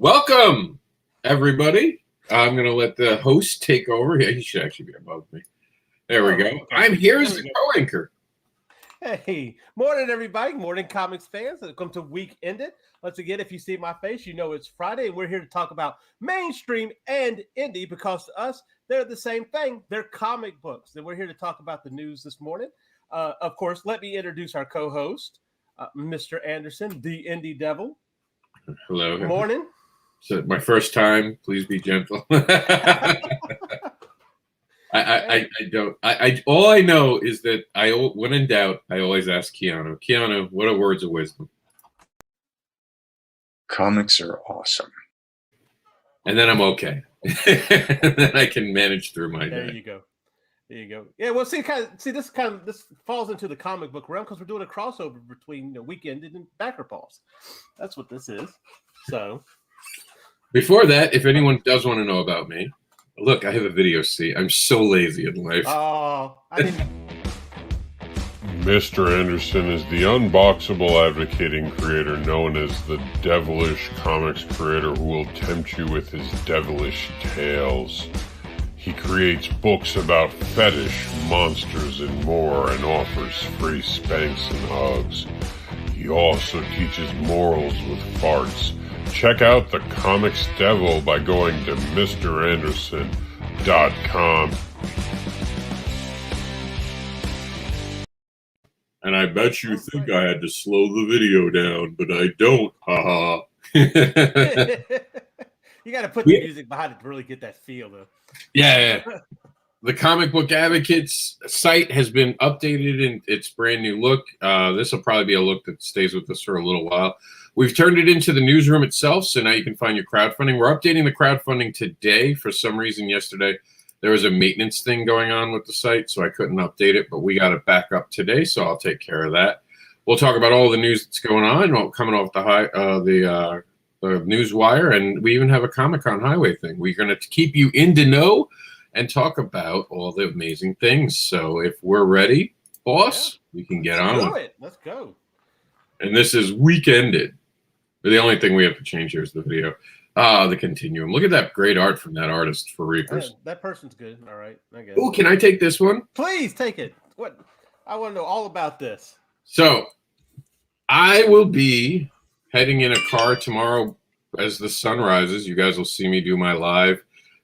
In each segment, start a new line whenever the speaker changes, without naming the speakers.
Welcome, everybody. I'm going to let the host take over. Yeah, he should actually be above me. There we go. Okay. I'm here as the co-anchor.
Hey, morning, everybody. Morning, comics fans. Welcome to Week Ended. Once again, if you see my face, you know it's Friday, and we're here to talk about mainstream and indie because to us, they're the same thing. They're comic books. And we're here to talk about the news this morning. Of course, let me introduce our co-host, Mr. Anderson, the Indie Devil.
Hello.
Good morning.
So my first time. Please be gentle. I don't. All I know is that when in doubt, I always ask Keanu. Keanu, what are words of wisdom?
Comics are awesome.
And then I'm okay. And then I can manage through my day.
There you go. There you go. Yeah, well, this falls into the comic book realm because we're doing a crossover between Week Ended and Backer Pulse. That's what this is. So,
before that, if anyone does want to know about me, look, I have a video. See, I'm so lazy in life.
Oh, I didn't.
Mr. Anderson is the unboxable advocating creator known as the devilish comics creator who will tempt you with his devilish tales. He creates books about fetish, monsters, and more, and offers free spanks and hugs. He also teaches morals with farts. Check out the Comics Devil by going to MrAnderson.com.
And I bet you think I had to slow the video down, but I don't. Haha.
You got to put the music behind it to really get that feel, though.
Yeah. The Comic Book Advocates site has been updated in its brand new look. This will probably be a look that stays with us for a little while. We've turned it into the newsroom itself, so now you can find your crowdfunding. We're updating the crowdfunding today. For some reason, yesterday, there was a maintenance thing going on with the site, so I couldn't update it, but we got it back up today, so I'll take care of that. We'll talk about all the news that's going on, coming off the news wire, and we even have a Comic-Con Highway thing. We're going to keep you in the know and talk about all the amazing things. So if we're ready, boss, we can get on with it.
Let's go.
And this is Week Ended. The only thing we have to change here is the video. The continuum. Look at that great art from that artist for Reapers.
That person's good. All right. I guess.
Oh, can I take this one?
Please take it. What? I want to know all about this.
So I will be heading in a car tomorrow as the sun rises. You guys will see me do my live.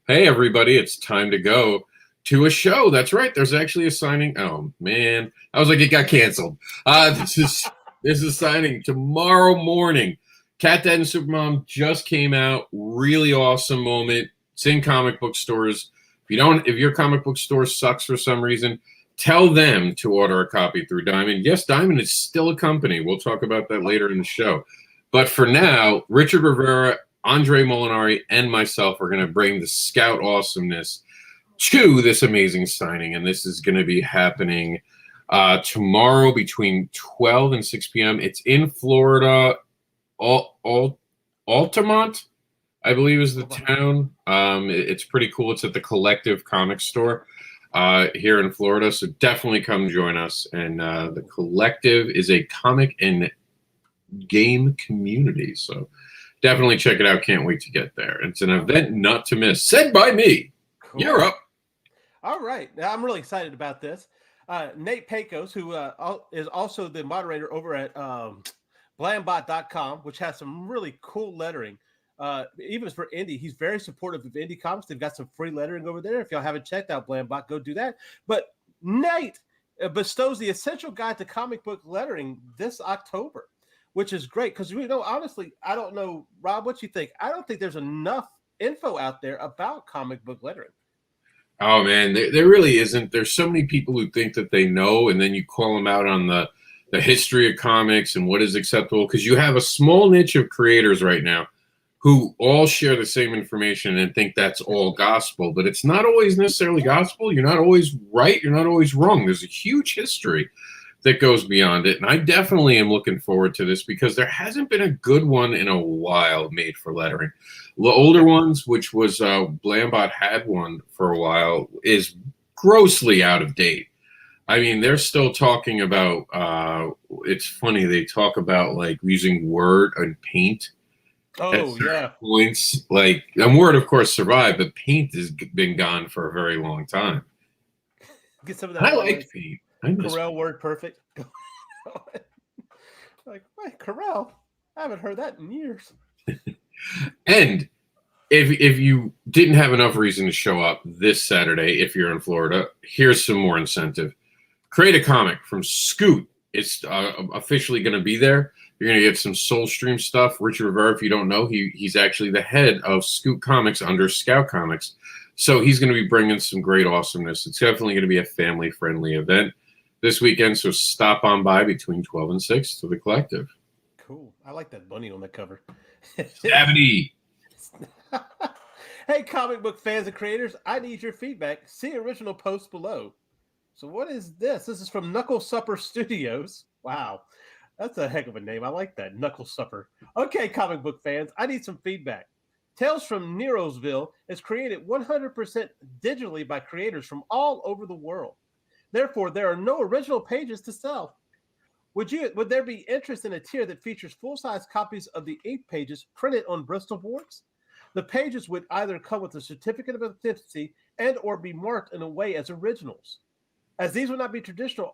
Hey, everybody, it's time to go to a show. That's right. There's actually a signing. Oh, man. I was like, it got canceled. This is signing tomorrow morning. CatDad and Supermom just came out. Really awesome moment. It's in comic book stores. If your comic book store sucks for some reason, tell them to order a copy through Diamond. Yes, Diamond is still a company. We'll talk about that later in the show. But for now, Richard Rivera, Andre Molinari, and myself are going to bring the Scout awesomeness to this amazing signing. And this is going to be happening tomorrow between 12 and 6 p.m. It's in Florida. Altamont, I believe, is the town. It's pretty cool. It's at the Collective Comics Store here in Florida. So definitely come join us. And the Collective is a comic and game community. So definitely check it out. Can't wait to get there. It's an event not to miss. Said by me. Cool. You're up.
All right. Now, I'm really excited about this. Nate Pecos, who is also the moderator over at Blambot.com, which has some really cool lettering. Even for indie, he's very supportive of indie comics. They've got some free lettering over there. If y'all haven't checked out Blambot, go do that. But Nate bestows the essential guide to comic book lettering this October, which is great because honestly, I don't know, Rob, what you think. I don't think there's enough info out there about comic book lettering.
Oh man, there really isn't. There's so many people who think that they know, and then you call them out on the history of comics and what is acceptable, because you have a small niche of creators right now who all share the same information and think that's all gospel, but it's not always necessarily gospel. You're not always right. You're not always wrong. There's a huge history that goes beyond it. And I definitely am looking forward to this because there hasn't been a good one in a while made for lettering. The older ones, which was Blambot had one for a while, is grossly out of date. I mean, they're still talking about, it's funny, they talk about like using Word and Paint at
Oh
certain
yeah.
points. Like, and Word, of course, survived, but paint has been gone for a very long time.
Get some of
I
that
like paint. I miss
Corel word perfect. Like, wait, Corel? I haven't heard that in years.
And if you didn't have enough reason to show up this Saturday, if you're in Florida, here's some more incentive. Create a comic from Scoot. It's officially going to be there. You're going to get some Soulstream stuff. Richard Rivera, if you don't know, he's actually the head of Scoot Comics under Scout Comics. So he's going to be bringing some great awesomeness. It's definitely going to be a family-friendly event this weekend. So stop on by between 12 and 6 to the Collective.
Cool. I like that bunny on the cover.
70.
Hey, comic book fans and creators, I need your feedback. See original post below. So what is this? This is from Knuckle Supper Studios. Wow. That's a heck of a name. I like that. Knuckle Supper. Okay, comic book fans, I need some feedback. Tales from Nerosville is created 100% digitally by creators from all over the world. Therefore, there are no original pages to sell. Would there be interest in a tier that features full-size copies of the ink pages printed on Bristol boards? The pages would either come with a certificate of authenticity and or be marked in a way as originals. As these would not be original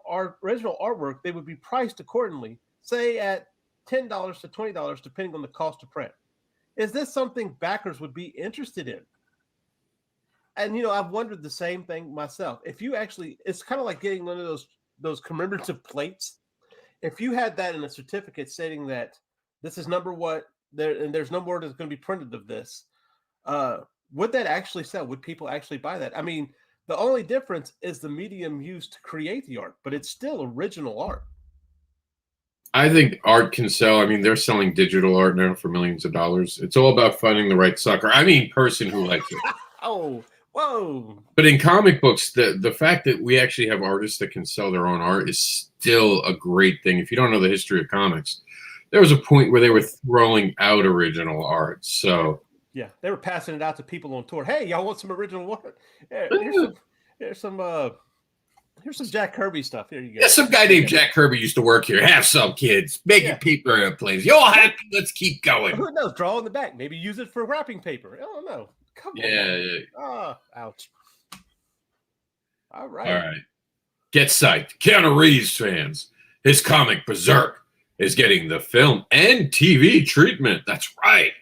artwork, they would be priced accordingly, say at $10 to $20, depending on the cost to print. Is this something backers would be interested in? And, I've wondered the same thing myself. If you actually, it's kind of like getting one of those commemorative plates. If you had that in a certificate stating that this is number what, and there's no more that's going to be printed of this, would that actually sell? Would people actually buy that? I mean, the only difference is the medium used to create the art, but it's still original art.
I think art can sell. I mean, they're selling digital art now for millions of dollars. It's all about finding the right sucker. I mean, person who likes it.
Oh, whoa.
But in comic books, the fact that we actually have artists that can sell their own art is still a great thing. If you don't know the history of comics, there was a point where they were throwing out original art. So
yeah, they were passing it out to people on tour. Hey, y'all want some original art? Here's some Jack Kirby stuff. Here you go.
Yeah, some guy named Jack Kirby used to work here. Have some kids making paper airplanes. You all happy? Let's keep going.
Who knows? Draw on the back. Maybe use it for wrapping paper. I don't know. Come on.
Yeah.
Oh, ouch. All right.
All right. Get psyched. Keanu Reeves fans. His comic Berserk is getting the film and TV treatment. That's right.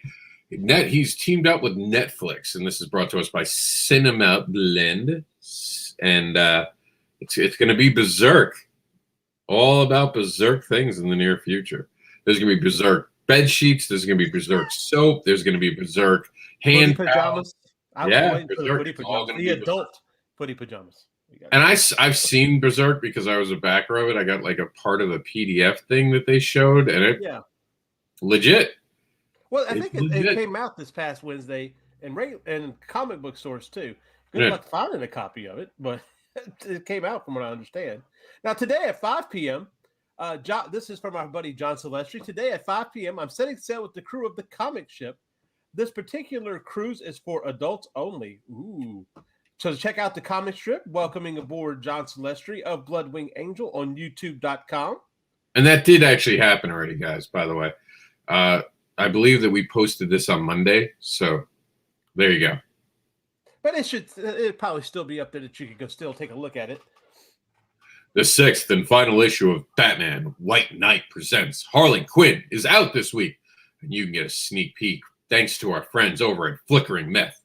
He's teamed up with Netflix, and this is brought to us by Cinema Blend. And it's going to be Berserk. All about Berserk things in the near future. There's going to be Berserk bed sheets. There's going to be Berserk soap. There's going to be Berserk hand
pajamas.
Yeah,
Berserk. The adult footy pajamas.
And I've seen Berserk because I was a backer of it. I got like a part of the PDF thing that they showed, and it legit.
Well, I think it came out this past Wednesday in comic book stores too. Good luck finding a copy of it, but it came out from what I understand. Now today at 5 p.m., this is from our buddy John Silvestri. Today at 5 p.m., I'm setting sail with the crew of the comic ship. This particular cruise is for adults only. Ooh. So check out the comic strip, welcoming aboard John Silvestri of Bloodwing Angel on YouTube.com. And
that did actually happen already, guys, by the way. I believe that we posted this on Monday, so there you go.
But it'd probably still be up there that you could go still take a look at it.
The 6th and final issue of Batman White Knight Presents Harley Quinn is out this week, and you can get a sneak peek thanks to our friends over at Flickering Meth.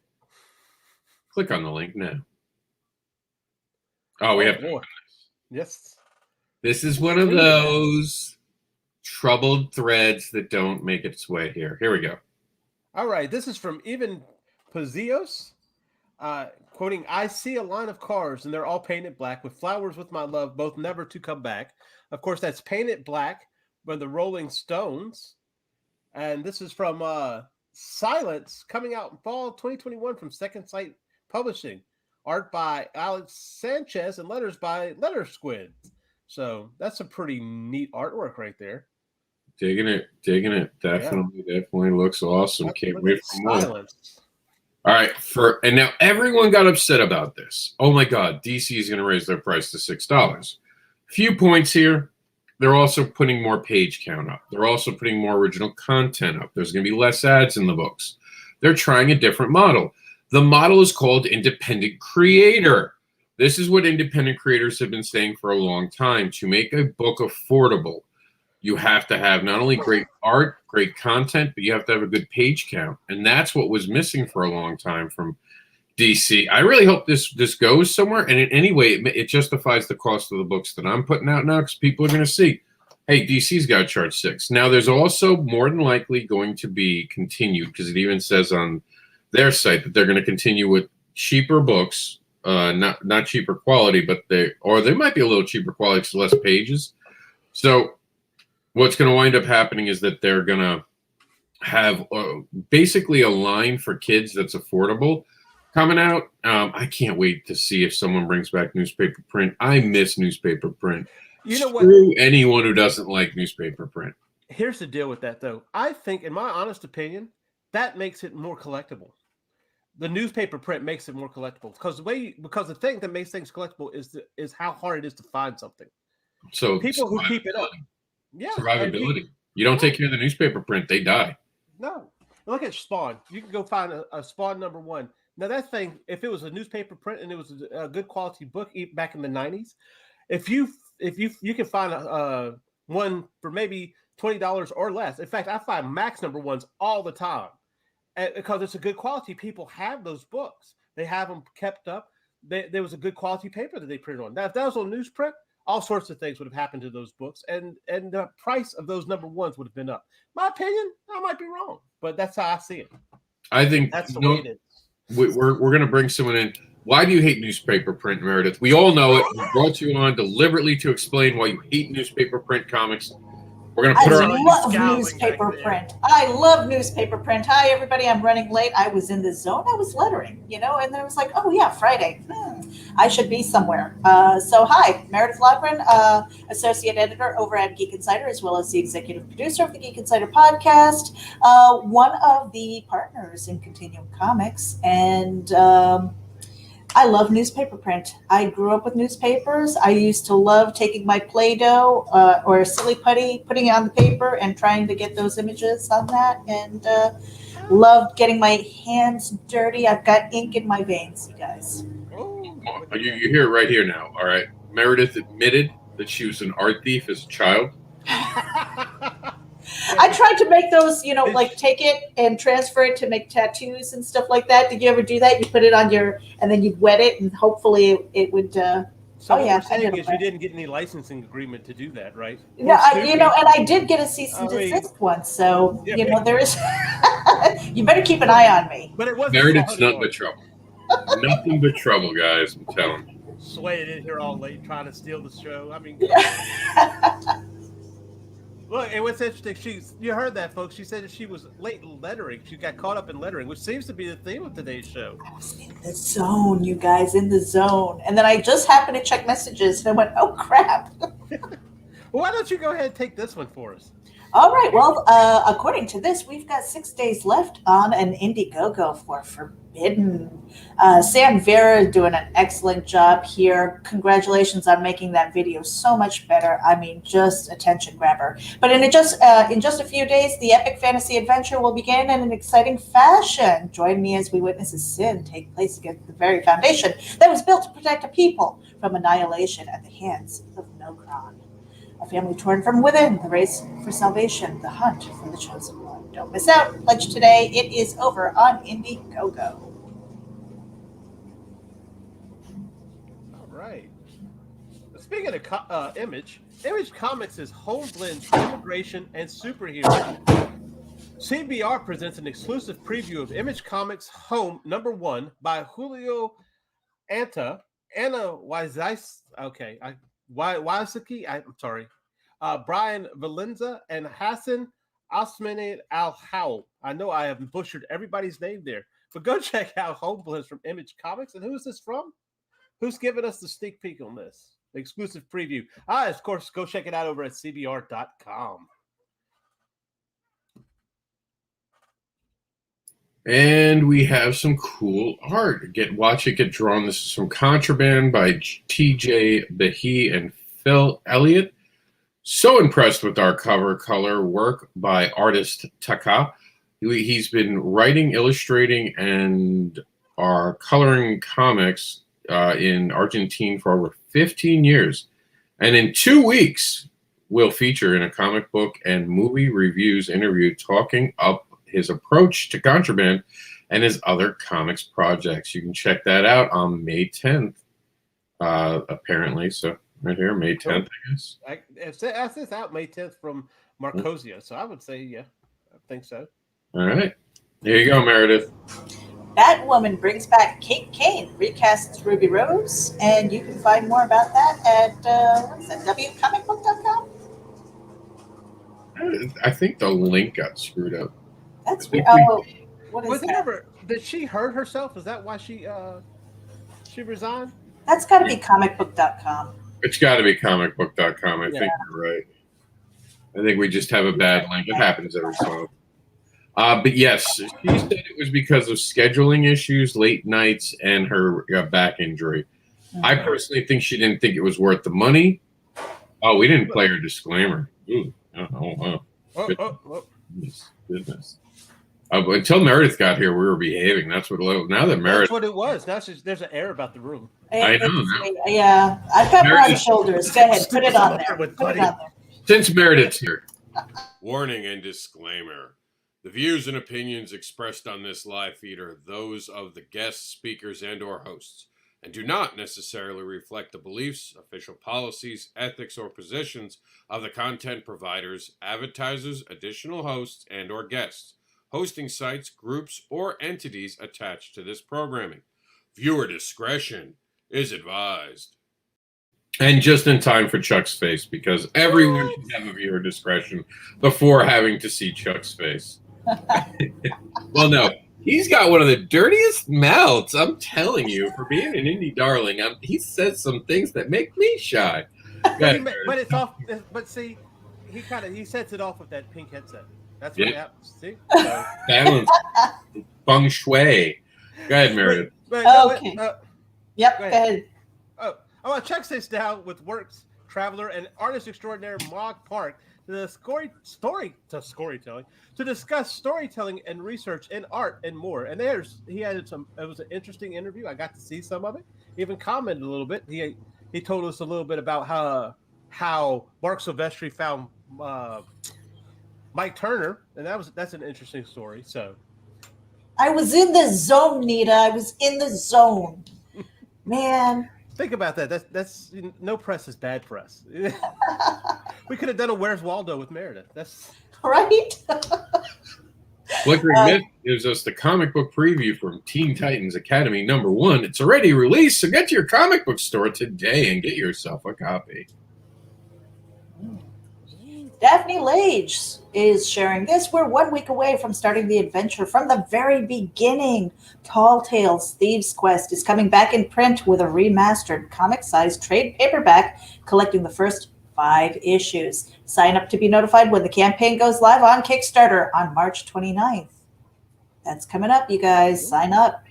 Click on the link now. Oh, we have to open this.
Yes.
This is one of those troubled threads that don't make its way here. Here we go.
All right. This is from Ivan Pazios, quoting, I see a line of cars, and they're all painted black with flowers with my love, both never to come back. Of course, that's Painted Black by the Rolling Stones. And this is from Silence, coming out in fall 2021 from Second Sight Publishing. Art by Alex Sanchez and letters by Letter Squid. So that's a pretty neat artwork right there.
Digging it. Definitely looks awesome. Can't wait for more. All right, and now everyone got upset about this. Oh my God, DC is going to raise their price to $6. Few points here. they're also putting more page count up. They're also putting more original content up. There's going to be less ads in the books. They're trying a different model. The model is called independent creator. This is what independent creators have been saying for a long time. To make a book affordable, you have to have not only great art, great content, but you have to have a good page count. And that's what was missing for a long time from DC. I really hope this goes somewhere. And in any way, it justifies the cost of the books that I'm putting out now, because people are going to see, hey, DC's got to charge $6. Now, there's also more than likely going to be continued, because it even says on their site that they're going to continue with cheaper books, not cheaper quality, but they might be a little cheaper quality because less pages. So what's going to wind up happening is that they're going to have basically a line for kids that's affordable coming out. I can't wait to see if someone brings back newspaper print. I miss newspaper print.
You know what?
Screw anyone who doesn't like newspaper print.
Here's the deal with that, though. I think, in my honest opinion, that makes it more collectible. The newspaper print makes it more collectible because the thing that makes things collectible is how hard it is to find something.
So
people who keep it up,
survivability. You don't take care of the newspaper print, they die.
No, look at Spawn. You can go find a Spawn #1. Now that thing, if it was a newspaper print and it was a good quality book back in the '90s, if you can find one for maybe $20 or less. In fact, I find Max #1s all the time. And because it's a good quality, people have those books. They have them kept up. There was a good quality paper that they printed on. Now, if that was on newsprint, all sorts of things would have happened to those books, and the price of those #1s would have been up. My opinion, I might be wrong, but that's how I see it.
I think
that's the way it is.
We're going to bring someone in. Why do you hate newspaper print, Meredith? We all know it. We brought you on deliberately to explain why you hate newspaper print comics. We're going to put her on.
I love newspaper print. I love newspaper print. Hi, everybody. I'm running late. I was in the zone. I was lettering, and then I was like, oh, yeah, Friday. I should be somewhere. So, hi, Meredith Logren, associate editor over at Geek Insider, as well as the executive producer of the Geek Insider podcast, one of the partners in Continuum Comics, and I love newspaper print. I grew up with newspapers. I used to love taking my Play-Doh or silly putty, putting it on the paper and trying to get those images on that, and loved getting my hands dirty. I've got ink in my veins, you guys.
You hear it right here now, all right? Meredith admitted that she was an art thief as a child.
I tried to make those, like take it and transfer it to make tattoos and stuff like that. Did you ever do that? You put it on and then you'd wet it, and hopefully it would.
So what you're saying is you didn't get any licensing agreement to do that, right?
Yeah, and I did get a cease and desist once. So there is. You better keep an eye on me.
But it wasn't.
Meredith's nothing but trouble. Nothing but trouble, guys. I'm telling you.
Swaying in here all late, trying to steal the show. I mean. Look, and what's interesting, you heard that, folks. She said that she was late in lettering. She got caught up in lettering, which seems to be the theme of today's show.
I was in the zone, you guys, in the zone. And then I just happened to check messages, and I went, oh, crap.
Well, why don't you go ahead and take this one for us?
All right. Well, according to this, we've got 6 days left on an Indiegogo for Forbidden. Sam Vera doing an excellent job here. Congratulations on making that video so much better. I mean, just attention grabber. But in just a few days, the epic fantasy adventure will begin in an exciting fashion. Join me as we witness a sin take place against the very foundation that was built to protect a people from annihilation at the hands of Nogron. A family torn from within, the race for salvation, the hunt for the chosen one. Don't miss out. Pledge today. It is over on Indiegogo.
All right. Speaking of Image Comics is home blends immigration and superhero. CBR presents an exclusive preview of Image Comics Home #1 by Julio Anna Wazis. Okay, Wazaki. I'm sorry. Brian Valenza and Hassan Osmane Al-Howell. I know I have butchered everybody's name there, but go check out Home Blends from Image Comics. And who's this from? Who's giving us the sneak peek on this? The exclusive preview. Of course, go check it out over at cbr.com.
And we have some cool art. Watch it get drawn. This is from Contraband by TJ Behe and Phil Elliott. so impressed with our cover color work by artist Taka. He's been writing, illustrating, and are coloring comics in Argentine for over 15 years. And in 2 weeks, we'll feature in a comic book and movie reviews interview talking up his approach to contraband and his other comics projects. You can check that out on May 10th, apparently. So right here, May 10th, I guess.
It's out May 10th from Marcosia, so I would say, yeah, I think so.
All right. There you go, Meredith.
Batwoman brings back Kate Kane, recasts Ruby Rose, and you can find more about that at what is that, wcomicbook.com?
I think the link got screwed up.
That's weird. Oh, what is
Was it
that?
ever? Did she hurt herself? Is that why she resigned?
That's got to be comicbook.com.
It's got to be comicbook.com. I think you're right. I think we just have a bad link. It happens every so often. But yes, she said it was because of scheduling issues, late nights, and her back injury. Mm-hmm. I personally think she didn't think it was worth the money. Oh, we didn't play her disclaimer. Ooh. Goodness. Until Meredith got here, we were behaving. That's what. Now that Meredith.
That's what it was. Now there's an air about the room.
I know.
Yeah, I've got broad shoulders. Go ahead, put it on there. Put it on there.
Since Meredith's here.
Warning and disclaimer. The views and opinions expressed on this live feed are those of the guests, speakers, and or hosts, and do not necessarily reflect the beliefs, official policies, ethics, or positions of the content providers, advertisers, additional hosts, and or guests, hosting sites, groups, or entities attached to this programming. Viewer discretion is advised.
And just in time for Chuck's face, because everyone should have a viewer discretion before having to see Chuck's face. Well, no, he's got one of the dirtiest mouths. I'm telling you, for being an indie darling, he says some things that make me shy.
But it's off. But see, he sets it off with that pink headset. That's what happens. See,
balance, feng shui. Go ahead, Meredith.
Okay. Yep. Go ahead.
I want to check this down with works traveler and artist extraordinaire Mog Park to discuss storytelling and research in art and more. And it was an interesting interview. I got to see some of it. He even commented a little bit. He told us a little bit about how Mark Silvestri found Mike Turner, and that's an interesting story. So
I was in the zone, Nita. I was in the zone. Man.
Think about that. That's no press is bad press. We could have done a Where's Waldo with Meredith. That's
right.
Flickering Myth gives us the comic book preview from Teen Titans Academy #1. It's already released, so get to your comic book store today and get yourself a copy.
Daphne Lage is sharing this. We're 1 week away from starting the adventure from the very beginning. Tall Tales Thieves Quest is coming back in print with a remastered comic-sized trade paperback collecting the first 5 issues. Sign up to be notified when the campaign goes live on Kickstarter on March 29th. That's coming up, you guys. Sign up.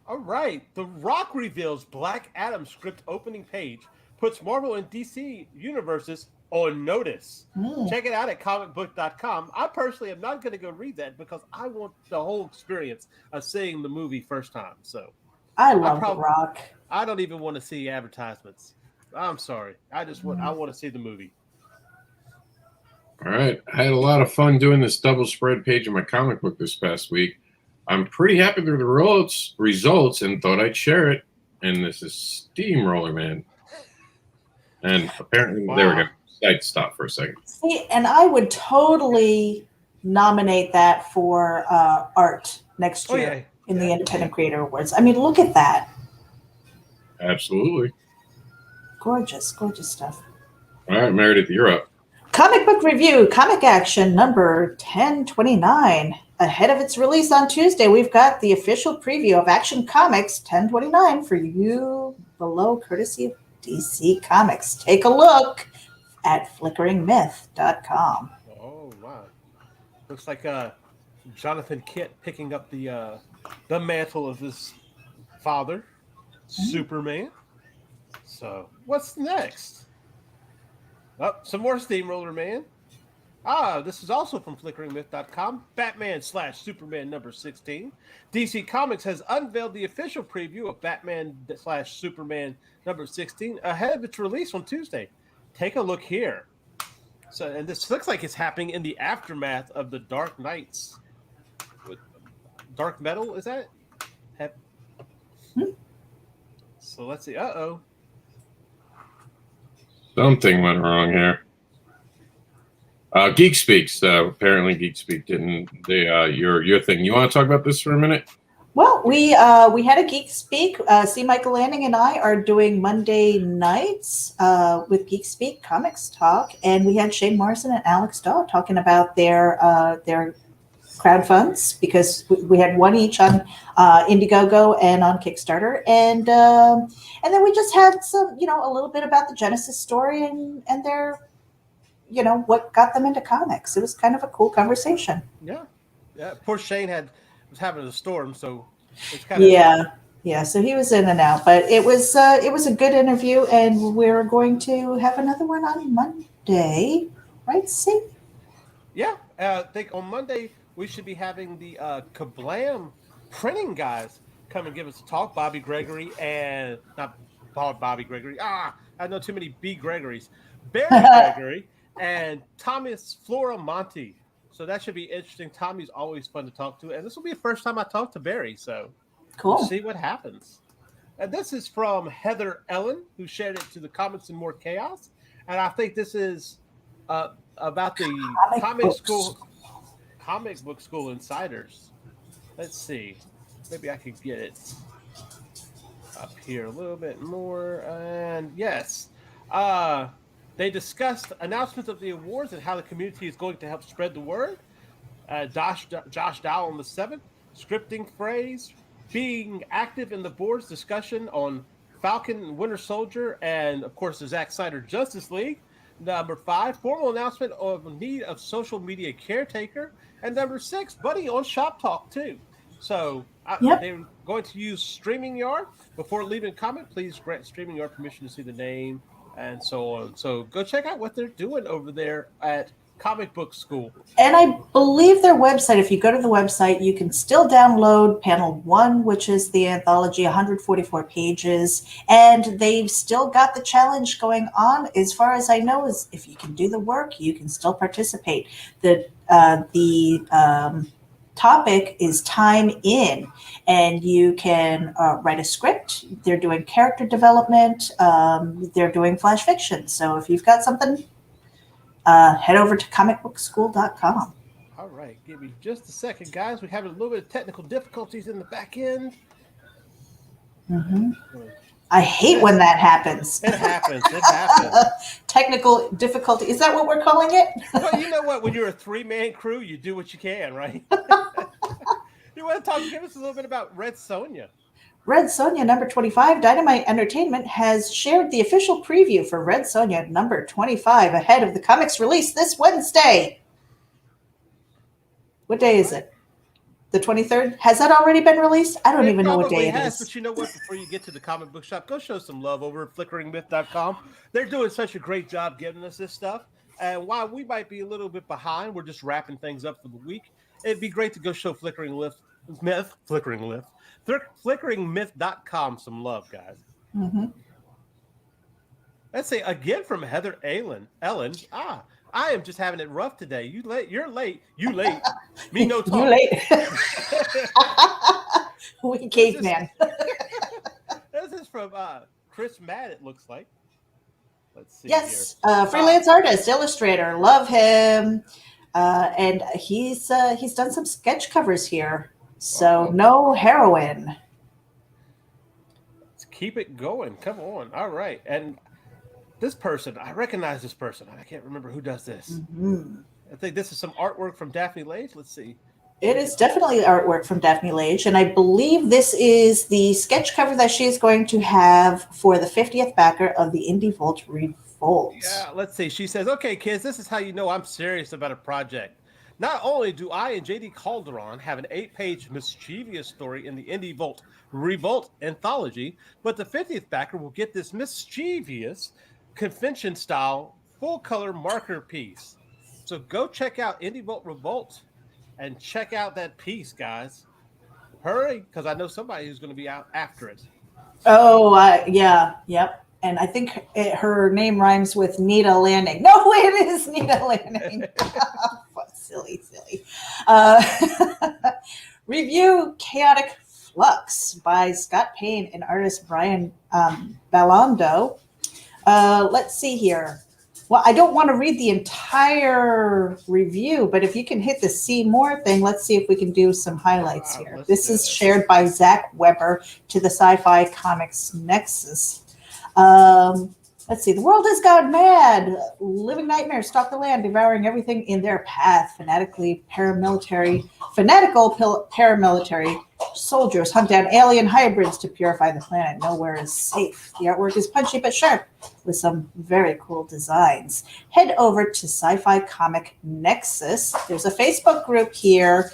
all right. The Rock reveals Black Adam script opening page puts Marvel and DC universes on notice. Check it out at comicbook.com. I personally am not going to go read that because I want the whole experience of seeing the movie first time. So
I love The Rock.
I don't even want to see advertisements. I'm sorry. I want to see the movie.
All right. I had a lot of fun doing this double spread page of my comic book this past week. I'm pretty happy with the results and thought I'd share it. And this is Steamroller Man. And apparently, there we go. I'd stop for a second.
See, and I would totally nominate that for art next year in the Independent Creator Awards. I mean, look at that.
Absolutely.
Gorgeous, gorgeous stuff.
All right, Meredith, you're up.
Comic book review, Comic Action number 1029. Ahead of its release on Tuesday, we've got the official preview of Action Comics 1029 for you below, courtesy of DC Comics. Take a look at flickeringmyth.com.
Oh, wow. Looks like Jonathan Kent picking up the mantle of his father, Superman. So, what's next? Oh, some more Steamroller Man. This is also from FlickeringMyth.com. Batman/Superman number 16. DC Comics has unveiled the official preview of Batman/Superman number 16 ahead of its release on Tuesday. Take a look here. So, and this looks like it's happening in the aftermath of the Dark Knights. With Dark Metal, is that? So let's see.
Something went wrong here. Geek Speaks. Apparently, Geek Speak didn't. Your thing. You want to talk about this for a minute?
Well, we had a Geek Speak. C. Michael Lanning and I are doing Monday nights with Geek Speak Comics Talk, and we had Shane Morrison and Alex Daw talking about their crowdfunds, because we had one each on Indiegogo and on Kickstarter, and then we just had some, a little bit about the Genesis story and their, what got them into comics. It was kind of a cool conversation.
Yeah. Poor Shane was having a storm, so it's kind of
yeah. So he was in and out, but it was a good interview, and we're going to have another one on Monday, right? See?
Yeah, I think on Monday we should be having the Kablam printing guys come and give us a talk. Bobby Gregory and not Bobby Gregory. I know too many B. Gregorys. Barry Gregory and Thomas Floramonte. So that should be interesting. Tommy's always fun to talk to, and this will be the first time I talk to Barry. So
cool.
We'll see what happens. And this is from Heather Ellen, who shared it to the Comics and More Chaos. And I think this is about the comic book school insiders. Let's see. Maybe I could get it up here a little bit more. And yes, they discussed announcements of the awards and how the community is going to help spread the word. Josh Dow on the 7th, scripting phrase, being active in the board's discussion on Falcon and Winter Soldier, and of course the Zack Snyder Justice League. Number 5, formal announcement of need of social media caretaker. And number 6, Buddy on Shop Talk too. So they're going to use StreamYard. Before leaving a comment, please grant StreamYard permission to see the name and so on. So go check out what they're doing over there at Comic Book School.
And I believe their website, if you go to the website, you can still download panel 1, which is the anthology, 144 pages. And they've still got the challenge going on. As far as I know, is if you can do the work, you can still participate. The topic is time in, and you can write a script. They're doing character development. They're doing flash fiction. So if you've got something, head over to comicbookschool.com.
All right. Give me just a second, guys. We're having a little bit of technical difficulties in the back end.
Mm-hmm. I hate when that happens.
It happens.
Technical difficulty. Is that what we're calling it?
Well, you know what? When you're a 3-man crew, you do what you can, right? You want to give us a little bit about Red Sonja?
Red Sonja number 25, Dynamite Entertainment has shared the official preview for Red Sonja number 25 ahead of the comics release this Wednesday. What day is it? The 23rd? Has that already been released? I don't even know what day it is.
But you know what? Before you get to the comic book shop, go show some love over at FlickeringMyth.com. They're doing such a great job giving us this stuff. And while we might be a little bit behind, we're just wrapping things up for the week. It'd be great to go show FlickeringMyth.com some love, guys.
Mm-hmm.
Let's say again from Heather Ellen. I am just having it rough today. You late. You're late. You late. Me no talk.
You late. We caveman.
This is from Chris Matt, it looks like. Let's see.
Yes, freelance artist, illustrator. Love him. And he's done some sketch covers here. So no heroin.
Let's keep it going. Come on. All right. And this person, I recognize this person. I can't remember who does this.
Mm-hmm.
I think this is some artwork from Daphne Lage. Let's see.
It is definitely artwork from Daphne Lage, and I believe this is the sketch cover that she is going to have for the 50th backer of the Indie Vault Revolt.
Yeah, let's see. She says, okay, kids, this is how you know I'm serious about a project. Not only do I and JD Calderon have an 8-page mischievous story in the Indie Vault Revolt anthology, but the 50th backer will get this mischievous convention style full color marker piece. So go check out Indie Bolt Revolt and check out that piece, guys. Hurry, because I know somebody who's going to be out after it.
Oh, yeah, yep. And I think her name rhymes with Nita Lanning. No, it is Nita Lanning. silly. Review Chaotic Flux by Scott Payne and artist Brian Balondo. Let's see here. Well, I don't want to read the entire review, but if you can hit the see more thing, let's see if we can do some highlights here. This is shared by Zach Weber to the Sci-Fi Comics Nexus. Let's see. The world has gone mad. Living nightmares stalk the land, devouring everything in their path. Fanatical paramilitary soldiers hunt down alien hybrids to purify the planet. Nowhere is safe. The artwork is punchy but sharp, with some very cool designs. Head over to Sci-Fi Comic Nexus. There's a Facebook group here.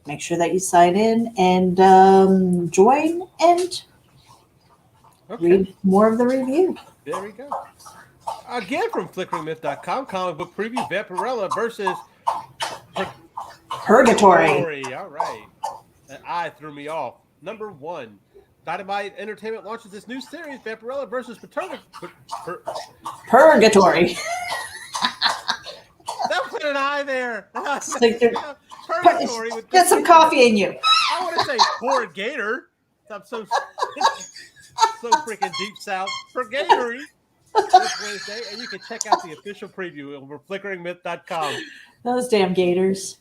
Make sure that you sign in and join and read more of the review.
There we go. Again from FlickeringMyth.com, comic book preview, Vampirella versus
Purgatory.
All right. That I threw me off. Number 1. Dynamite Entertainment launches this new series, Vampirella versus
Purgatory.
Don't put an I there.
Purgatory. Get some coffee in you.
I want to say Purgator. I'm so freaking deep south. Purgatory. This Wednesday, and you can check out the official preview over FlickeringMyth.com.
Those damn gators.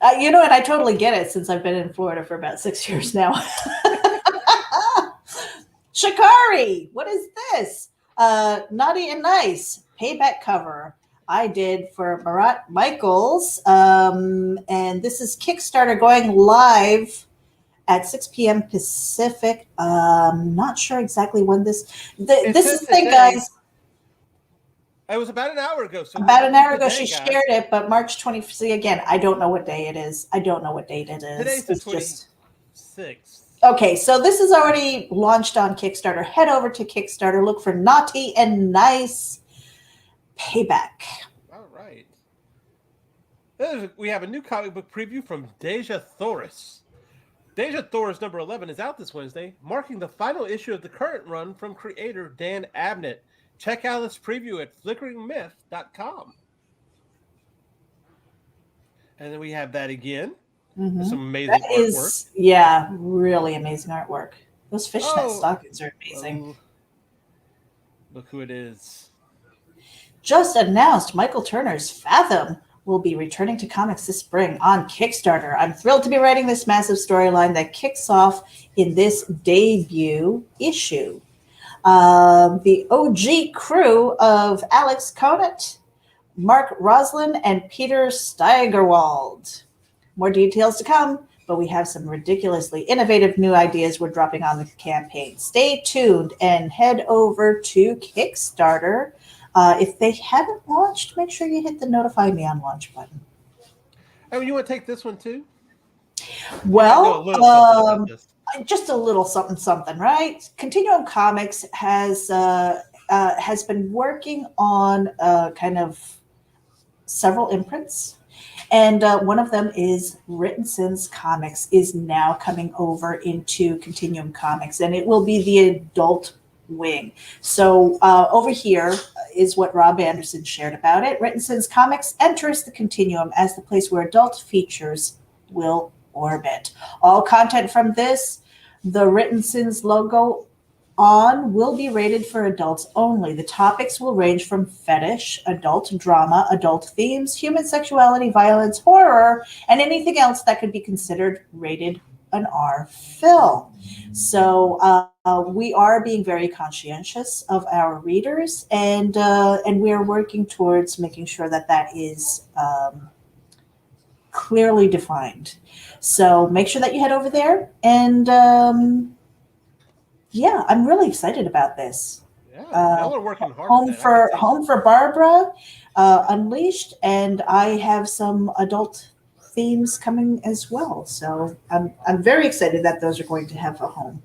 And I totally get it since I've been in Florida for about 6 years now. Shikari, what is this? Naughty and Nice payback cover. I did for Marat Michaels, and this is Kickstarter going live at 6 p.m. Pacific. Not sure exactly when this is the thing, guys.
It was about an hour ago. So
about an hour ago, she shared it, but March 20th. See, again, I don't know what day it is. I don't know what date it is.
Today's the 26th.
Okay, so this is already launched on Kickstarter. Head over to Kickstarter. Look for Naughty and Nice Payback.
All right. We have a new comic book preview from Deja Thoris. Deja Thoris number 11 is out this Wednesday, marking the final issue of the current run from creator Dan Abnett. Check out this preview at FlickeringMyth.com. And then we have that again. Mm-hmm. Some amazing artwork.
Really amazing artwork. Those fishnet stockings are amazing.
Look who it is.
Just announced Michael Turner's Fathom will be returning to comics this spring on Kickstarter. I'm thrilled to be writing this massive storyline that kicks off in this debut issue. The OG crew of Alex Conant, Mark Roslin, and Peter Steigerwald. More details to come, but we have some ridiculously innovative new ideas we're dropping on the campaign. Stay tuned and head over to Kickstarter. If they haven't launched, make sure you hit the notify me on launch button.
Oh, you want to take this one too?
Well, just a little something, right? Continuum Comics has been working on kind of several imprints, and one of them is Written Sins Comics is now coming over into Continuum Comics, and it will be the adult wing. So over here is what Rob Anderson shared about it. Written Sins Comics enters the Continuum as the place where adult features will orbit. All content from this, the Written Sins logo on, will be rated for adults only. The topics will range from fetish, adult drama, adult themes, human sexuality, violence, horror, and anything else that could be considered rated an R film. So we are being very conscientious of our readers, and we are working towards making sure that is clearly defined. So make sure that you head over there, and I'm really excited about this.
Y'all are working hard.
Home for Barbara, Unleashed, and I have some adult themes coming as well. So I'm very excited that those are going to have a home.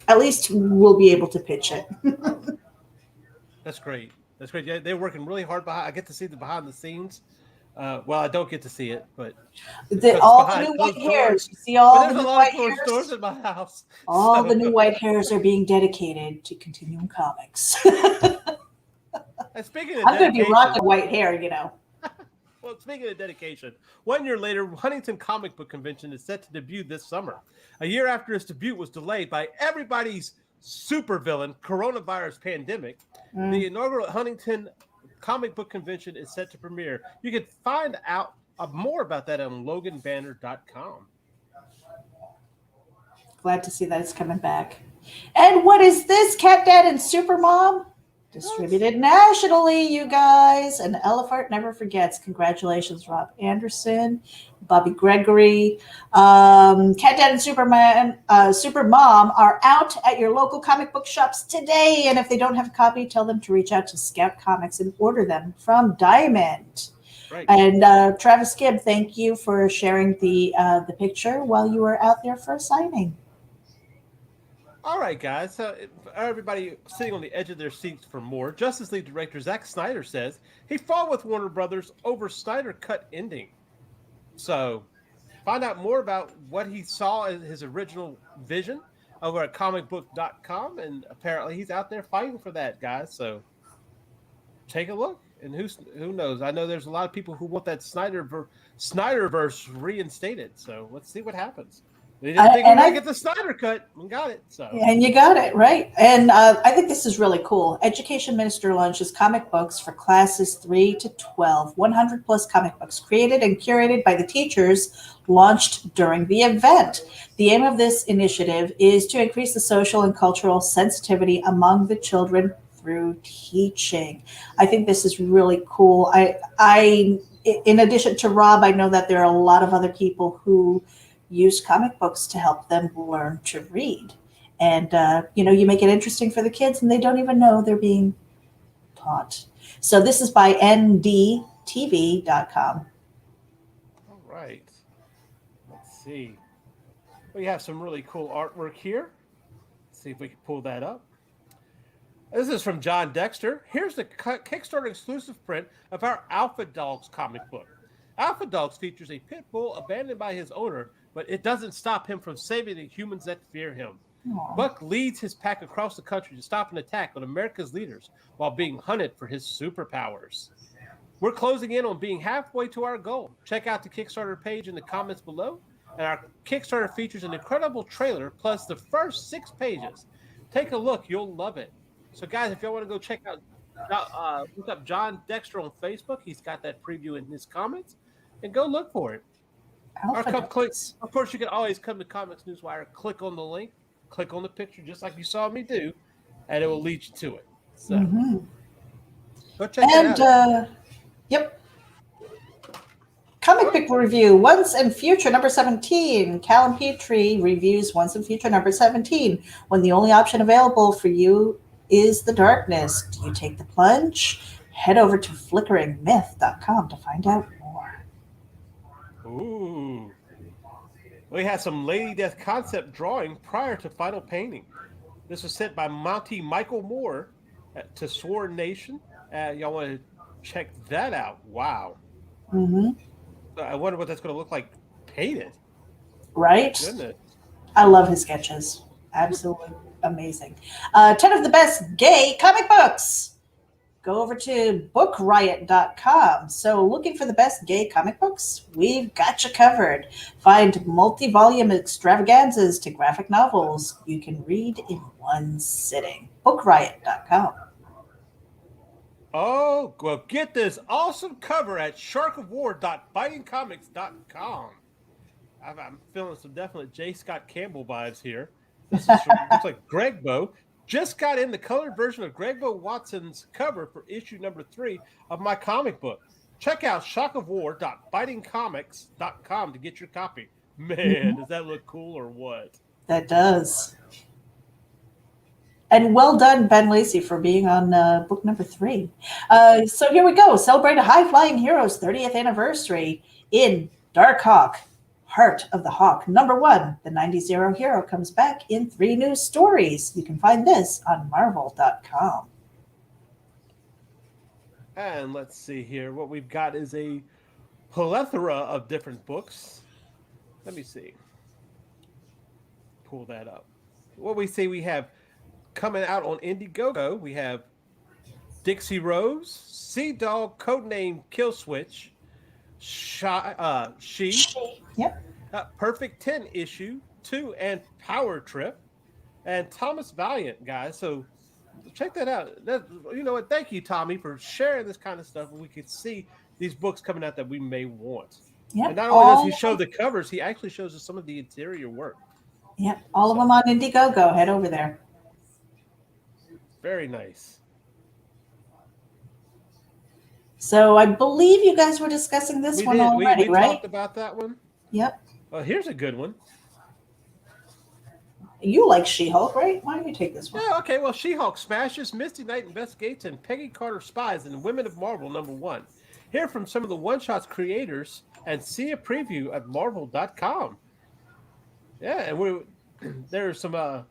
At least we'll be able to pitch it.
That's great. That's great. Yeah, they're working really hard behind. I get to see the behind the scenes. Well, I don't get to see it, but
All the new white hairs. You see all the
there's
new
a lot
white
of closed
hairs.
doors in my house.
All the new white hairs are being dedicated to Continuum Comics.
And speaking of
I'm going to be
dedication,
rocking white hair, you know.
well, speaking of dedication, 1 year later, Huntington Comic Book Convention is set to debut this summer. A year after its debut was delayed by everybody's supervillain, coronavirus pandemic, the inaugural Huntington Comic Book Convention is set to premiere. You can find out more about that on loganbanner.com.
Glad to see that it's coming back. And what is this? CatDad and Supermom? Distributed nationally, you guys. And Elefart never forgets. Congratulations, Rob Anderson, Bobby Gregory. CatDad and Supermom are out at your local comic book shops today. And if they don't have a copy, tell them to reach out to Scout Comics and order them from Diamond.
Right.
And Travis Gibb, thank you for sharing the picture while you were out there for a signing.
All right, guys. So everybody sitting on the edge of their seats for more. Justice League director Zack Snyder says he fought with Warner Brothers over Snyder Cut ending. So find out more about what he saw as his original vision over at comicbook.com. And apparently he's out there fighting for that, guys. So take a look. And who knows? I know there's a lot of people who want that Snyderverse reinstated. So let's see what happens. They didn't think we were going to get the Snyder Cut and got it. So.
And you got it, right. And I think this is really cool. Education Minister launches comic books for classes 3 to 12. 100 plus comic books created and curated by the teachers launched during the event. The aim of this initiative is to increase the social and cultural sensitivity among the children through teaching. I think this is really cool. I in addition to Rob, I know that there are a lot of other people who use comic books to help them learn to read. And, you make it interesting for the kids and they don't even know they're being taught. So this is by ndtv.com.
All right. Let's see. We have some really cool artwork here. Let's see if we can pull that up. This is from John Dexter. Here's the Kickstarter exclusive print of our Alpha Dogs comic book. Alpha Dogs features a pit bull abandoned by his owner, but it doesn't stop him from saving the humans that fear him.
Aww.
Buck leads his pack across the country to stop an attack on America's leaders while being hunted for his superpowers. We're closing in on being halfway to our goal. Check out the Kickstarter page in the comments below. And our Kickstarter features an incredible trailer plus the first 6 pages. Take a look. You'll love it. So, guys, if y'all want to go check out, look up John Dexter on Facebook. He's got that preview in his comments. And go look for it. Of course, you can always come to Comics Newswire, click on the link, click on the picture, just like you saw me do, and it will lead you to it. So, go check it out.
Yep. Comic book review, Once and Future, number 17. Callum Petrie reviews Once and Future, number 17. When the only option available for you is the darkness, do you take the plunge? Head over to flickeringmyth.com to find out more.
Ooh. We had some Lady Death concept drawing prior to final painting. This was sent by Monty Michael Moore to Sworn Nation. Y'all want to check that out. Wow. I wonder what that's going to look like painted.
Right?
Goodness.
I love his sketches. Absolutely amazing. 10 of the best gay comic books. Go over to bookriot.com. So looking for the best gay comic books? We've got you covered. Find multi-volume extravaganzas to graphic novels you can read in one sitting. Bookriot.com.
Oh, well, get this awesome cover at sharkofwar.bitingcomics.com. I'm feeling some definite J. Scott Campbell vibes here. This is from, looks like Greg Bow. Just got in the colored version of Greg Bow Watson's cover for issue number 3 of my comic book. Check out shockofwar.bitingcomics.com to get your copy. Man, does that look cool or what?
That does. And well done, Ben Lacey, for being on book number 3. So here we go. Celebrate a high-flying hero's 30th anniversary in Dark Hawk, Heart of the Hawk. Number 1, the 90s hero comes back in 3 new stories. You can find this on marvel.com.
And let's see here. What we've got is a plethora of different books. Let me see. Pull that up. What we see, we have coming out on Indiegogo, we have Dixie Rose, Sea Dog, Codename Kill Switch, She,
Yep.
Perfect 10 issue 2, and Power Trip, and Thomas Valiant, guys. So check that out. You know what? Thank you, Tommy, for sharing this kind of stuff. We could see these books coming out that we may want.
Yep.
And not only does he show the covers, he actually shows us some of the interior work.
Yep. All of them on Indiegogo. Head over there.
Very nice.
So I believe you guys were discussing this one already,
we
right?
talked about that one.
Yep.
Well, here's a good one.
You like She-Hulk, right? Why don't you take this one?
Yeah, okay. Well, She-Hulk smashes, Misty Knight investigates, and Peggy Carter spies in Women of Marvel #1. Hear from some of the one-shots creators and see a preview at marvel.com. Yeah, and there's some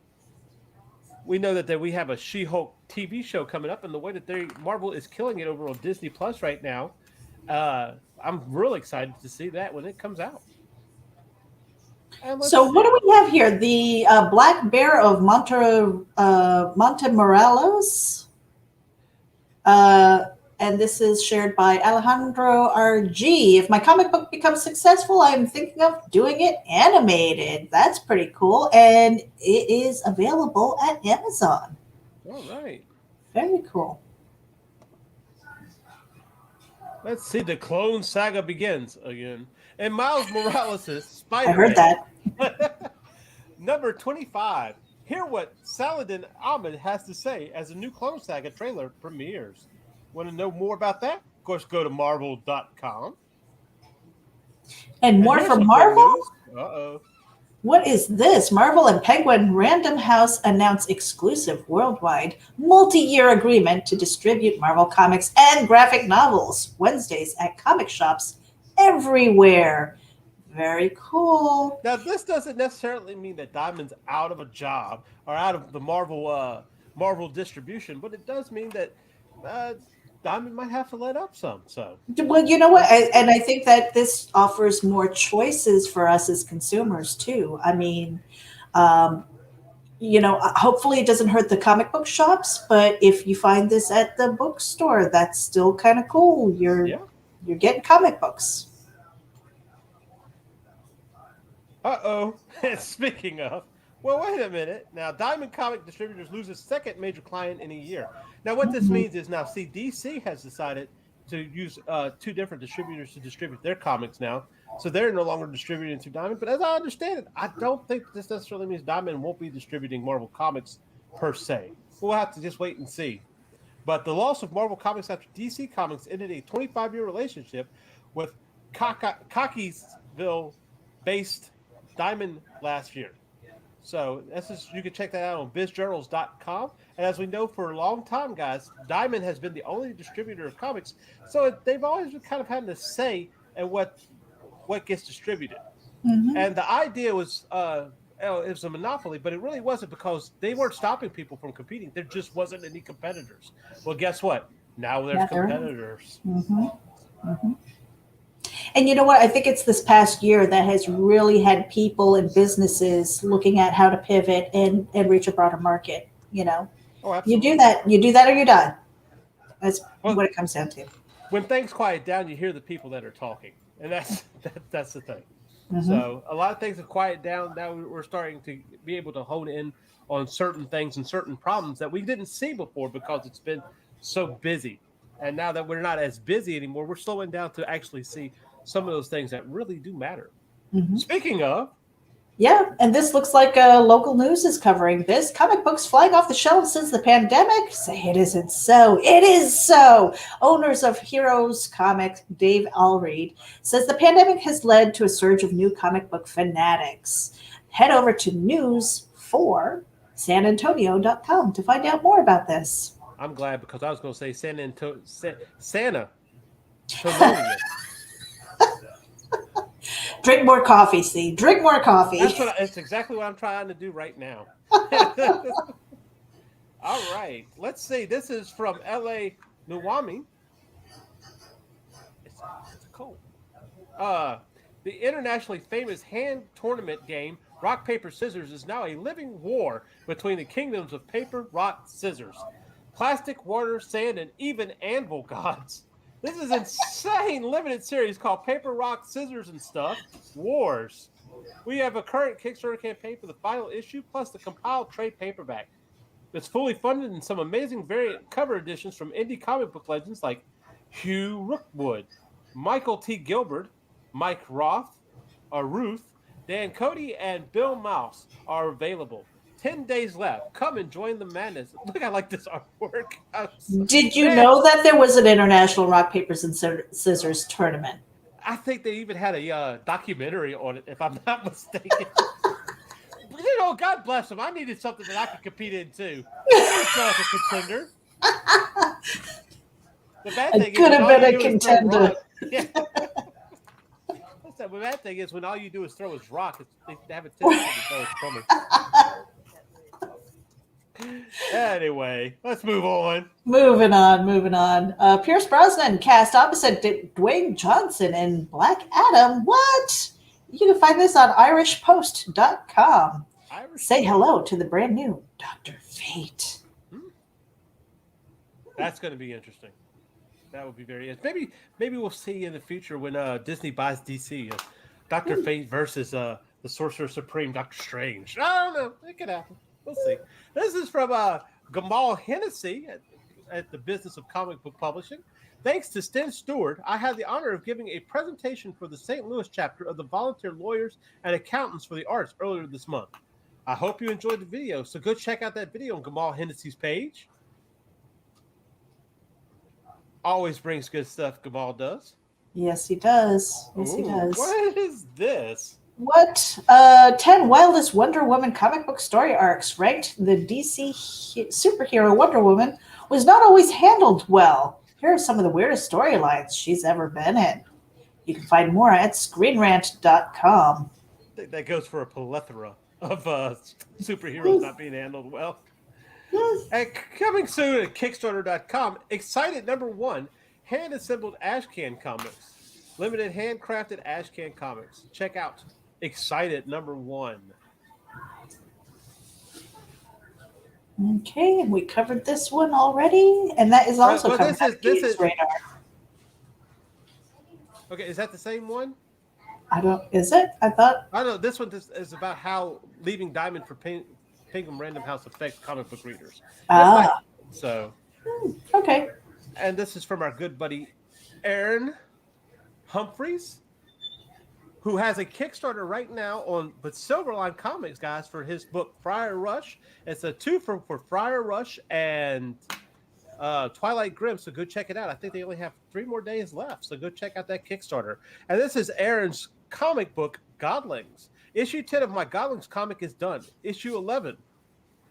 we know that we have a She-Hulk TV show coming up, and the way that Marvel is killing it over on Disney Plus right now, I'm really excited to see that when it comes out.
So what do we have here? The Black Bear of Montemorelos. And this is shared by Alejandro RG. If my comic book becomes successful, I'm thinking of doing it animated. That's pretty cool. And it is available at Amazon.
All right.
Very cool.
Let's see. The Clone Saga begins again. And Miles Morales' Spider-Man.
I heard that.
Number 25. Hear what Saladin Ahmed has to say as a new Clone Saga trailer premieres. Want to know more about that? Of course, go to marvel.com.
And more from Marvel?
Uh-oh.
What is this? Marvel and Penguin Random House announce exclusive worldwide multi-year agreement to distribute Marvel comics and graphic novels Wednesdays at comic shops everywhere. Very cool.
Now, this doesn't necessarily mean that Diamond's out of a job or out of the Marvel distribution, but it does mean that Diamond might have to let up some. So,
well, you know what? And I think that this offers more choices for us as consumers too. I mean, hopefully it doesn't hurt the comic book shops, but if you find this at the bookstore, that's still kind of cool. You're getting comic books.
Uh-oh. Speaking of, well, wait a minute. Now, Diamond Comic Distributors loses second major client in a year. Now, what this means is now, see, DC has decided to use 2 different distributors to distribute their comics now. So they're no longer distributing through Diamond. But as I understand it, I don't think this necessarily means Diamond won't be distributing Marvel Comics per se. We'll have to just wait and see. But the loss of Marvel Comics after DC Comics ended a 25-year relationship with Cockeysville-based Diamond last year. So you can check that out on bizjournals.com. And as we know for a long time, guys, Diamond has been the only distributor of comics. So they've always kind of had to say and what gets distributed. Mm-hmm. And the idea was it was a monopoly, but it really wasn't, because they weren't stopping people from competing. There just wasn't any competitors. Well, guess what? Now there's competitors.
Mm-hmm. Mm-hmm. And you know what? I think it's this past year that has really had people and businesses looking at how to pivot and reach a broader market. You know, you do that or you're done. That's what it comes down to.
When things quiet down, you hear the people that are talking, and that's the thing. Mm-hmm. So a lot of things have quieted down. Now we're starting to be able to hone in on certain things and certain problems that we didn't see before because it's been so busy. And now that we're not as busy anymore, we're slowing down to actually see some of those things that really do matter. Mm-hmm. Speaking of.
Yeah, and this looks like local news is covering this. Comic books flying off the shelves since the pandemic? Say it isn't so. It is so. Owners of Heroes Comics, Dave Allreed, says the pandemic has led to a surge of new comic book fanatics. Head over to news4sanantonio.com to find out more about this.
I'm glad, because I was going to say Santa.
Drink more coffee, see. Drink more coffee.
That's exactly what I'm trying to do right now. All right. Let's see. This is from L.A. Nuwami. Cool. The internationally famous hand tournament game Rock, Paper, Scissors is now a living war between the kingdoms of paper, rock, scissors. Plastic, water, sand, and even anvil gods. This is insane limited series called Paper, Rock, Scissors, and Stuff Wars. We have a current Kickstarter campaign for the final issue, plus the compiled trade paperback. It's fully funded in some amazing variant cover editions from indie comic book legends like Hugh Rookwood, Michael T. Gilbert, Mike Roth, Ruth, Dan Cody, and Bill Mouse are available. 10 days left. Come and join the madness. Look, I like this artwork.
Did you know that there was an international rock, papers, and scissors tournament?
I think they even had a documentary on it, if I'm not mistaken. You know, God bless them. I needed something that I could compete in too. I was a contender. The bad thing
could have been a contender.
Yeah. The bad thing is when all you do is throw his rock, they have a tendency to throw it coming. Anyway, let's move on.
Moving on. Pierce Brosnan cast opposite Dwayne Johnson in Black Adam. What? You can find this on irishpost.com. Say hello to the brand new Dr. Fate.
That's going to be interesting. That would be very interesting. Maybe we'll see in the future when Disney buys DC. Dr. Fate versus the Sorcerer Supreme, Dr. Strange. I don't know. It could happen. We'll see. This is from Gamal Hennessy at the Business of Comic Book Publishing. Thanks to Sten Stewart, I had the honor of giving a presentation for the St. Louis chapter of the Volunteer Lawyers and Accountants for the Arts earlier this month. I hope you enjoyed the video, so go check out that video on Gamal Hennessy's page. Always brings good stuff, Gamal does.
Yes, he does. Yes, he does.
What is this?
What? 10 wildest Wonder Woman comic book story arcs ranked the DC superhero Wonder Woman was not always handled well. Here are some of the weirdest storylines she's ever been in. You can find more at screenrant.com.
That goes for a plethora of superheroes not being handled well. And coming soon at Kickstarter.com, Excited #1, hand-assembled ashcan comics. Limited handcrafted ashcan comics. Check out Excited #1.
Okay, and we covered this one already, and that is also covered on Games Radar.
Okay, is that the same one?
Is it? I thought.
I know this one is about how leaving Diamond for Penguin Random House affects comic book readers.
Okay.
And this is from our good buddy Aaron Humphreys, who has a Kickstarter right now on Silverline Comics, guys, for his book Friar Rush. It's a 2 for Friar Rush and Twilight Grim, so go check it out. I think they only have 3 more days left, so go check out that Kickstarter. And this is Aaron's comic book, Godlings. Issue 10 of my Godlings comic is done. Issue 11.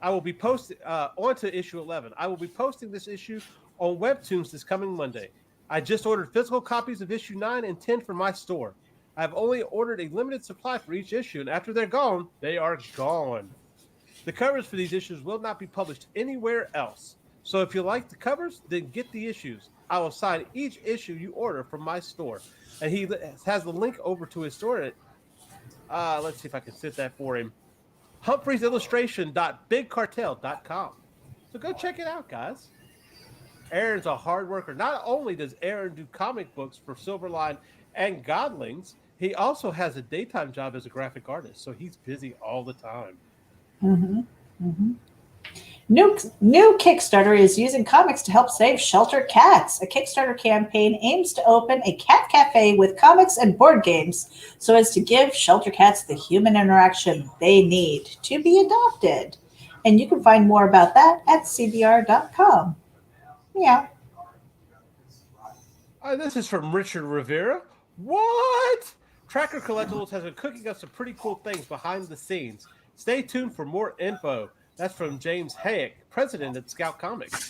I will be posting onto issue 11. I will be posting this issue on Webtoons this coming Monday. I just ordered physical copies of issue 9 and 10 for my store. I've only ordered a limited supply for each issue, and after they're gone, they are gone. The covers for these issues will not be published anywhere else. So if you like the covers, then get the issues. I will sign each issue you order from my store. And he has the link over to his store. Let's see if I can fit that for him. HumphreysIllustration.BigCartel.com. So go check it out, guys. Aaron's a hard worker. Not only does Aaron do comic books for Silverline and Godlings, he also has a daytime job as a graphic artist. So he's busy all the time.
New Kickstarter is using comics to help save shelter cats. A Kickstarter campaign aims to open a cat cafe with comics and board games so as to give shelter cats the human interaction they need to be adopted. And you can find more about that at cbr.com. Yeah.
This is from Richard Rivera. What? Tracker Collectibles has been cooking up some pretty cool things behind the scenes. Stay tuned for more info. That's from James Hayek, president at Scout Comics.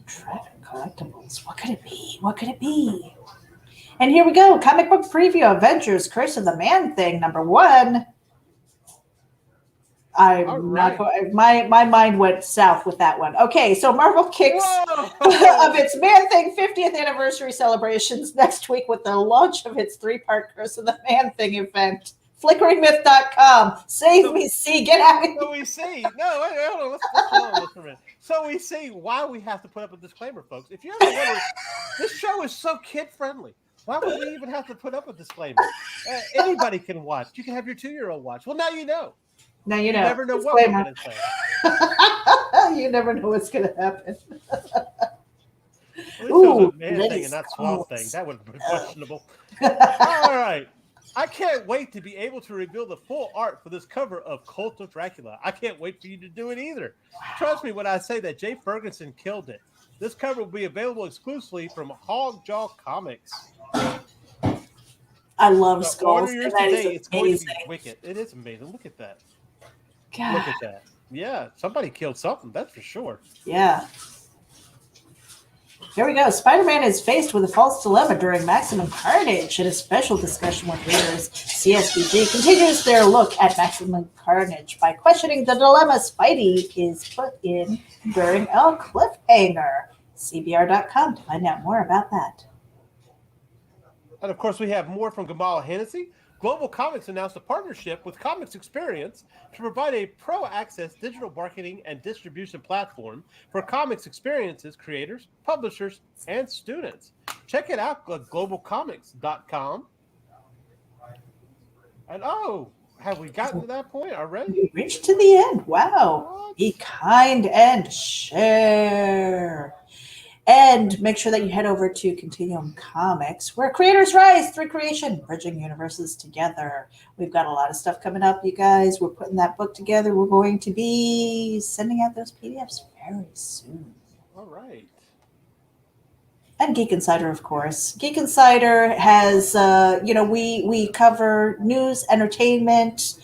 Tracker Collectibles. What could it be? What could it be? And here we go. Comic book preview. Avengers Curse of the Man Thing #1. I'm not going. My mind went south with that one. Okay, so Marvel kicks of its Man Thing 50th anniversary celebrations next week with the launch of its 3-part Curse of the Man Thing event. FlickeringMyth.com. Save me, see. Get out of here.
So we see. No, wait, hold on. Let's hold on this for a minute. So we see why we have to put up a disclaimer, folks. If you're ever wondering, this show is so kid friendly. Why would we even have to put up a disclaimer? Anybody can watch. You can have your 2-year-old watch. Well, now you know.
Now you know.
Never know what we're going to say.
You never know what's going to happen.
At least it was a Man Thing and not Swamp Thing. That would be questionable. All right. I can't wait to be able to reveal the full art for this cover of Cult of Dracula. I can't wait for you to do it either. Trust me when I say that Jay Ferguson killed it. This cover will be available exclusively from Hogjaw Comics.
I love
So
skulls.
order yours
That
today.
is
It's going to
amazing.
be wicked. It is amazing. Look at that.
God.
Look at that. Yeah, somebody killed something. That's for sure.
Yeah. Here we go. Spider-Man is faced with a false dilemma during Maximum Carnage in a special discussion with readers. CSBG continues their look at Maximum Carnage by questioning the dilemma Spidey is put in during a cliffhanger. CBR.com to find out more about that.
And of course, we have more from Gamal Hennessy. Global Comics announced a partnership with Comics Experience to provide a pro-access digital marketing and distribution platform for comics experiences, creators, publishers, and students. Check it out at globalcomics.com. And have we gotten to that point already?
We reached to the end. Wow. Be kind and share. And make sure that you head over to Continuum Comics, where creators rise through creation, bridging universes together. We've got a lot of stuff coming up, you guys. We're putting that book together. We're going to be sending out those PDFs very soon.
All right.
And Geek Insider, of course. Geek Insider has, we cover news, entertainment,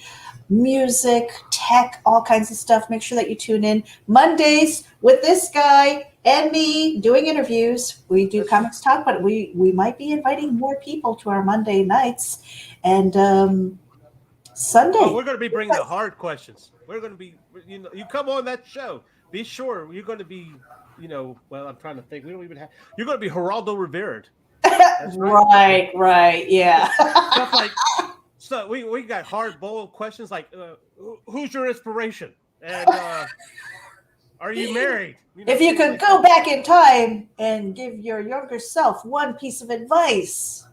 music, tech, all kinds of stuff. Make sure that you tune in Mondays with this guy and me doing interviews. We do comics talk, but we might be inviting more people to our Monday nights. And Sunday.
Oh, we're going to be bringing the hard questions. We're going to be, you come on that show. Be sure you're going to be, I'm trying to think. We don't even have, you're going to be Geraldo Rivera.
Right. Yeah.
Stuff like, so we got hard boiled questions like, who's your inspiration? And are you married?
If you could go back in time and give your younger self one piece of advice,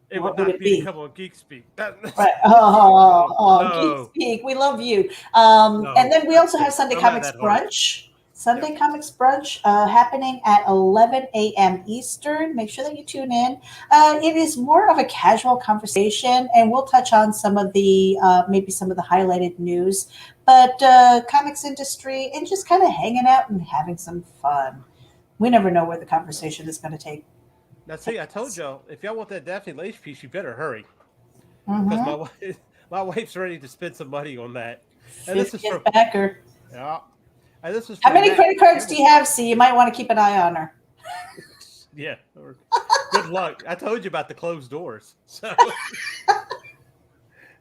it
what
would
would
not
it
be
be?
come on Geek Speak.
Right.
No.
Geek Speak. We love you. And then we also have Sunday
I'm not
Comics
that hard.
Brunch. Sunday Comics Brunch happening at 11 a.m. Eastern. Make sure that you tune in. It is more of a casual conversation, and we'll touch on some of the maybe some of the highlighted news, but comics industry and just kind of hanging out and having some fun. We never know where the conversation is going to take.
Now, see, I told y'all, if y'all want that Daphne Lace piece, you better hurry.
Mm-hmm.
Because my wife's ready to spend some money on that. And this is
50th
for
backer.
yeah. And this is
How
for
many
Matt
credit cards do
Campbell.
you have? See, you might want to keep an eye on her.
Yeah. Good luck. I told you about the closed doors. So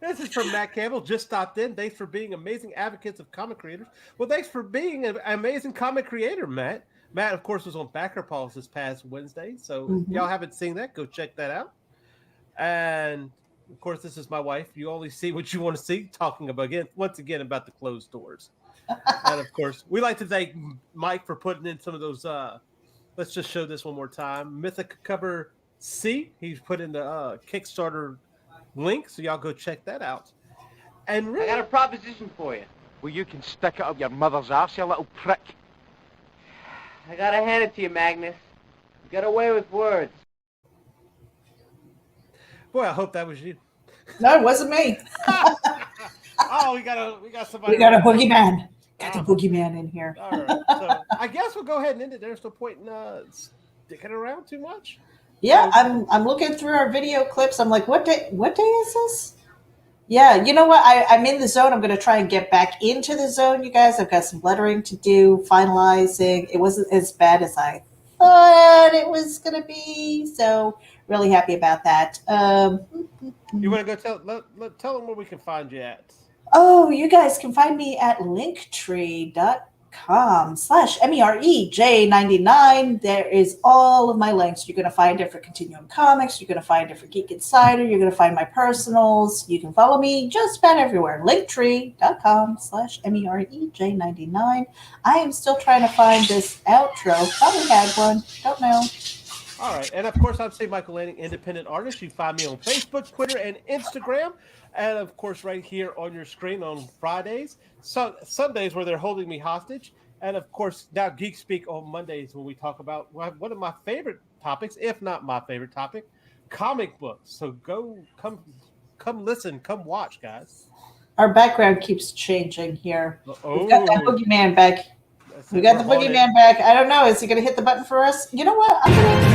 this is from Matt Campbell. Just stopped in. Thanks for being amazing advocates of comic creators. Well, thanks for being an amazing comic creator, Matt. Matt, of course, was on Backer Pulse this past Wednesday. So if y'all haven't seen that, go check that out. And of course, this is my wife. You only see what you want to see. Talking about once again about the closed doors. And of course, we like to thank Mike for putting in some of those. Let's just show this one more time. Mythic cover C. He's put in the Kickstarter link, so y'all go check that out. And really,
I got a proposition for you. Well, you can stick it up your mother's arse, you little prick. I gotta hand it to you, Magnus. You got away with words.
boy, I hope that was you.
No, it wasn't me.
Oh, we got somebody.
We got a boogeyman. Got the boogeyman in here.
All right, so I guess we'll go ahead and end it. There's no point in sticking around too much.
Yeah, I'm looking through our video clips. I'm like, what day is this? Yeah, you know what? I'm in the zone. I'm going to try and get back into the zone, you guys. I've got some lettering to do, finalizing. It wasn't as bad as I thought it was going to be. So really happy about that.
You want to go tell them where we can find you at?
Oh, you guys can find me at linktree.com/MEREJ99. There is all of my links. You're going to find it for Continuum Comics. You're going to find it for Geek Insider. You're going to find my personals. You can follow me just about everywhere. Linktree.com/MEREJ99. I am still trying to find this outro. Probably had one. Don't know.
All right. And of course, I'm St. Michael Lanning, independent artist. You can find me on Facebook, Twitter, and Instagram. And of course, right here on your screen on Fridays, Sundays where they're holding me hostage. And of course, now Geek Speak on Mondays when we talk about one of my favorite topics, if not my favorite topic, comic books. So come listen, come watch, guys.
Our background keeps changing here.
Oh.
We've got that boogeyman back. We got the boogeyman back. I don't know. Is he going to hit the button for us? You know what? I'm going to